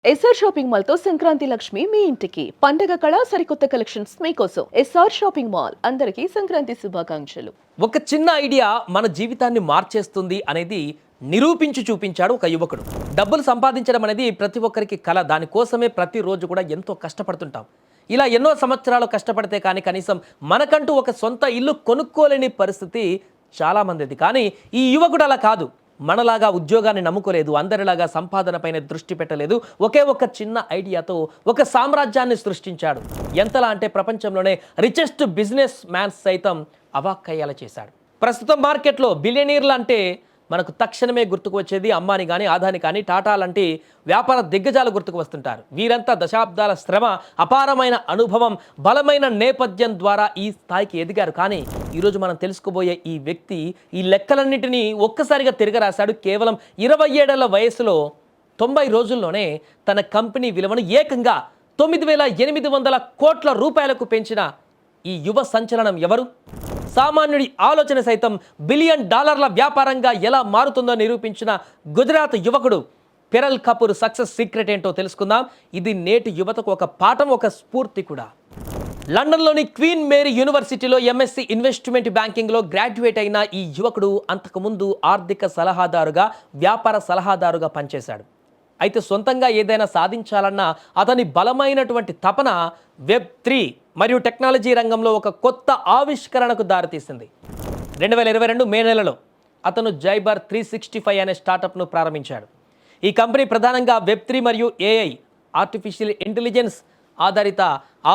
SR shopping mall తో సంక్రాంతి లక్ష్మి మీ ఇంటికి పండగ కళ సరికొత్త కలెక్షన్స్ మీకోసం ఎస్ఆర్ షాపింగ్ మాల్ అందరికీ సంక్రాంతి శుభాకాంక్షలు. ఒక చిన్న ఐడియా మన జీవితాన్ని మార్చేస్తుంది అనేది నిరూపించి చూపించాడు ఒక యువకుడు. డబ్బులు సంపాదించడం అనేది ప్రతి ఒక్కరికి కళ. దానికోసమే ప్రతిరోజు కూడా ఎంతో కష్టపడుతుంటాం. ఇలా ఎన్నో సంవత్సరాలు కష్టపడితే కానీ కనీసం మనకంటూ ఒక సొంత ఇల్లు కొనుక్కోలేని పరిస్థితి చాలామందిది. కానీ ఈ యువకుడు అలా కాదు. మనలాగా ఉద్యోగాన్ని నమ్ముకోలేదు, అందరిలాగా సంపాదనపైన దృష్టి పెట్టలేదు. ఒకే ఒక చిన్న ఐడియాతో ఒక సామ్రాజ్యాన్ని సృష్టించాడు. ఎంతలా అంటే ప్రపంచంలోనే రిచెస్ట్ బిజినెస్ మ్యాన్స్ సైతం అవాక్కయ్యేలా చేశాడు. ప్రస్తుతం మార్కెట్లో బిలియనీర్లు అంటే మనకు తక్షణమే గుర్తుకు వచ్చేది అంబానీ కానీ, అదానీ కానీ, టాటా లాంటి వ్యాపార దిగ్గజాలు గుర్తుకు వస్తుంటారు. వీరంతా దశాబ్దాల శ్రమ, అపారమైన అనుభవం, బలమైన నేపథ్యం ద్వారా ఈ స్థాయికి ఎదిగారు. కానీ ఈరోజు మనం తెలుసుకోబోయే ఈ వ్యక్తి ఈ లెక్కలన్నింటినీ ఒక్కసారిగా తిరగరాశాడు. కేవలం 27 ఏళ్ల వయసులో 90 రోజుల్లోనే తన కంపెనీ విలువను ఏకంగా 9,800 కోట్ల రూపాయలకు పెంచిన ఈ యువ సంచలనం ఎవరు? సామాన్యుడి ఆలోచన సైతం $1 బిలియన్ వ్యాపారంగా ఎలా మారుతుందో నిరూపించిన గుజరాత్ యువకుడు పెరల్ కపూర్ సక్సెస్ సీక్రెట్ ఏంటో తెలుసుకుందాం. ఇది నేటి యువతకు ఒక పాఠం, ఒక స్ఫూర్తి కూడా. లండన్లోని క్వీన్ మేరీ యూనివర్సిటీలో ఎంఎస్సీ ఇన్వెస్ట్మెంట్ బ్యాంకింగ్లో గ్రాడ్యుయేట్ అయిన ఈ యువకుడు అంతకుముందు ఆర్థిక సలహాదారుగా, వ్యాపార సలహాదారుగా పనిచేశాడు. అయితే సొంతంగా ఏదైనా సాధించాలన్న అతని బలమైనటువంటి తపన వెబ్3 మరియు టెక్నాలజీ రంగంలో ఒక కొత్త ఆవిష్కరణకు దారితీసింది. 2022 మే నెలలో అతను జైబర్ 365 అనే స్టార్టప్ను ప్రారంభించాడు. ఈ కంపెనీ ప్రధానంగా వెబ్3 మరియు ఏఐ, ఆర్టిఫిషియల్ ఇంటెలిజెన్స్ ఆధారిత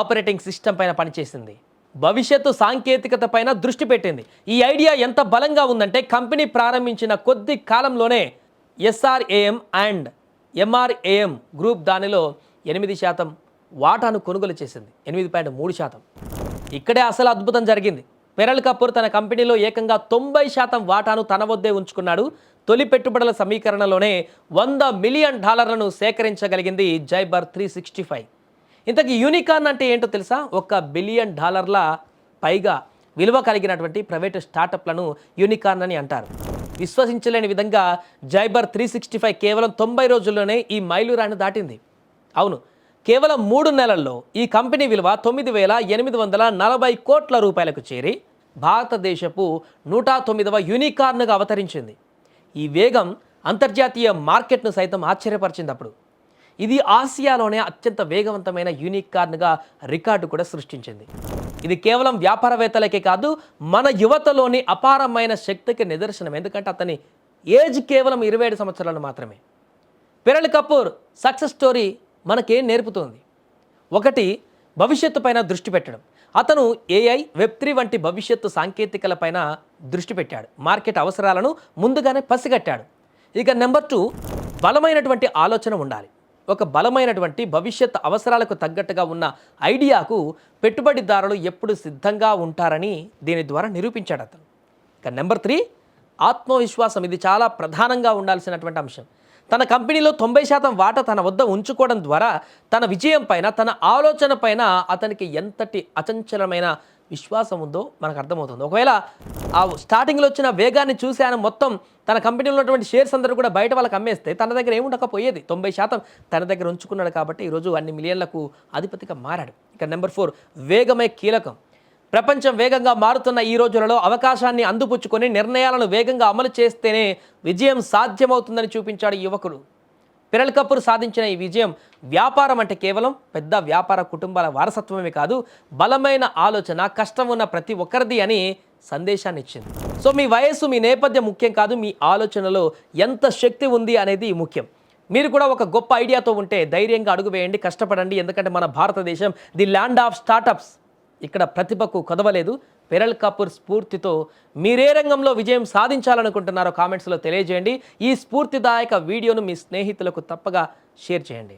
ఆపరేటింగ్ సిస్టమ్ పైన పనిచేసింది. భవిష్యత్తు సాంకేతికత పైన దృష్టి పెట్టింది. ఈ ఐడియా ఎంత బలంగా ఉందంటే కంపెనీ ప్రారంభించిన కొద్ది కాలంలోనే ఎస్ఆర్ఏఎం అండ్ ఎంఆర్ఏఎం గ్రూప్ దానిలో 8% వాటాను కొనుగోలు చేసింది. 8.3%. ఇక్కడే అసలు అద్భుతం జరిగింది. పెరల్ కపూర్ తన కంపెనీలో ఏకంగా 90% వాటాను తన వద్దే ఉంచుకున్నాడు. తొలి పెట్టుబడుల సమీకరణలోనే $100 మిలియన్ సేకరించగలిగింది జైబర్ 365. ఇంతకీ యూనికార్న్ అంటే ఏంటో తెలుసా? $1 బిలియన్ పైగా విలువ కలిగినటువంటి ప్రైవేటు స్టార్టప్లను యూనికార్న్ అని అంటారు. విశ్వసించలేని విధంగా జైబర్ 365 కేవలం 90 రోజుల్లోనే ఈ మైలురాయిని దాటింది. అవును, కేవలం 3 నెలల్లో ఈ కంపెనీ విలువ 9,840 కోట్ల రూపాయలకు చేరి భారతదేశపు 109వ యూనికార్న్గా అవతరించింది. ఈ వేగం అంతర్జాతీయ మార్కెట్ను సైతం ఆశ్చర్యపరిచింది. అప్పుడు ఇది ఆసియాలోనే అత్యంత వేగవంతమైన యూనికార్న్గా రికార్డు కూడా సృష్టించింది. ఇది కేవలం వ్యాపారవేత్తలకే కాదు, మన యువతలోని అపారమైన శక్తికి నిదర్శనం. ఎందుకంటే అతని ఏజ్ కేవలం 27 సంవత్సరాలు మాత్రమే. పెరల్ కపూర్ సక్సెస్ స్టోరీ మనకేం నేర్పుతోంది? ఒకటి, భవిష్యత్తు పైన దృష్టి పెట్టడం. అతను ఏఐ, వెబ్3 వంటి భవిష్యత్తు సాంకేతికలపైన దృష్టి పెట్టాడు. మార్కెట్ అవసరాలను ముందుగానే పసిగట్టాడు. ఇక నెంబర్ 2, బలమైనటువంటి ఆలోచన ఉండాలి. ఒక బలమైనటువంటి భవిష్యత్ అవసరాలకు తగ్గట్టుగా ఉన్న ఐడియాకు పెట్టుబడిదారులు ఎప్పుడు సిద్ధంగా ఉంటారని దీని ద్వారా నిరూపించాడు అతను. ఇక నెంబర్ 3, ఆత్మవిశ్వాసం. ఇది చాలా ప్రధానంగా ఉండాల్సినటువంటి అంశం. తన కంపెనీలో 90% వాటా తన వద్ద ఉంచుకోవడం ద్వారా తన విజయం పైన, తన ఆలోచన పైన అతనికి ఎంతటి అచంచలమైన విశ్వాసం ఉందో మనకు అర్థమవుతుంది. ఒకవేళ ఆ స్టార్టింగ్లో వచ్చిన వేగాన్ని చూసి ఆయన మొత్తం తన కంపెనీలో ఉన్నటువంటి షేర్స్ అందరూ కూడా బయట వాళ్ళకి అమ్మేస్తే తన దగ్గర ఏముండకపోయేది. 90% తన దగ్గర ఉంచుకున్నాడు కాబట్టి ఈరోజు అన్ని మిలియన్లకు అధిపతిగా మారాడు. ఇక నెంబర్ 4, వేగమే కీలకం. ప్రపంచం వేగంగా మారుతున్న ఈ రోజులలో అవకాశాన్ని అందిపుచ్చుకొని నిర్ణయాలను వేగంగా అమలు చేస్తేనే విజయం సాధ్యమవుతుందని చూపించాడు ఈ యువకుడు. పెరల్ కపూర్ సాధించిన ఈ విజయం వ్యాపారం అంటే కేవలం పెద్ద వ్యాపార కుటుంబాల వారసత్వమే కాదు, బలమైన ఆలోచన, కష్టం ఉన్న ప్రతి ఒక్కరిది అని సందేశాన్ని ఇచ్చింది. సో మీ వయస్సు, మీ నేపథ్యం ముఖ్యం కాదు, మీ ఆలోచనలో ఎంత శక్తి ఉంది అనేది ముఖ్యం. మీరు కూడా ఒక గొప్ప ఐడియాతో ఉంటే ధైర్యంగా అడుగు వేయండి, కష్టపడండి. ఎందుకంటే మన భారతదేశం ది ల్యాండ్ ఆఫ్ స్టార్టప్స్. ఇక్కడ ప్రతిభకు కొదవలేదు. పెరల్ కపూర్ స్ఫూర్తితో మీరే రంగంలో విజయం సాధించాలనుకుంటున్నారో కామెంట్స్లో తెలియజేయండి. ఈ స్ఫూర్తిదాయక వీడియోను మీ స్నేహితులకు తప్పగా షేర్ చేయండి.